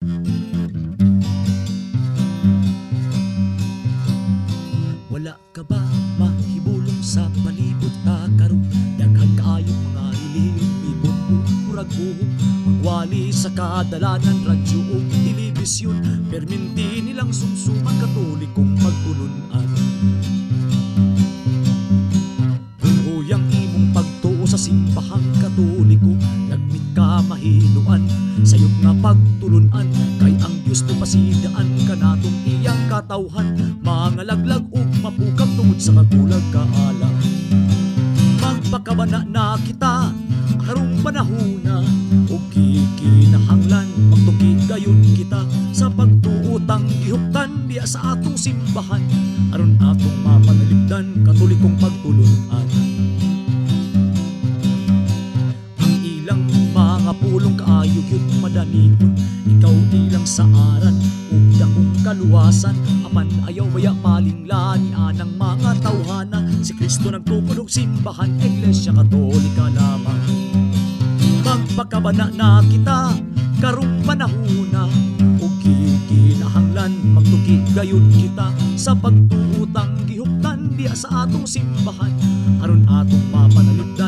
Wala ka ba mahibulong sa palibot ta karon? Daghan kaayong mga relihiyong ibon mo murag buhok magwali sa kadalanan, radyo o telebisyon, perminti nilang sumsuman katolikong magtulunan. Kung huyang imong pagtuo sa simbahang katoliko, lagmit ka mahinuan sayop nga pagtulunan, kay ang Dios to pasidaan kanatong iyang katawhan, mga laglag ug mapukag tungod sa kagulag kaala. Magpakabana na kita karong panahona, ug kikinahanglan magtuki gayon kita sa pagtuotang gihuptan diya sa atong simbahan, aron atong mapanalipdan katolikong pagtulunan. Ang ilang mga pulong kaayo gyud madanihon, ikaw ilang sa aran ug dakong kaluwasan, apan ayaw baya palinglan anang mga tawhana. Si Kristo nagtukod og simbahan, Iglesia Katolika lamang. Magpakabana na kita karong panahona, ug kikinahanglan magtuki gayon kita sa pagtuotang gihuptan diya sa atong simbahan, aron atong mapanalipdan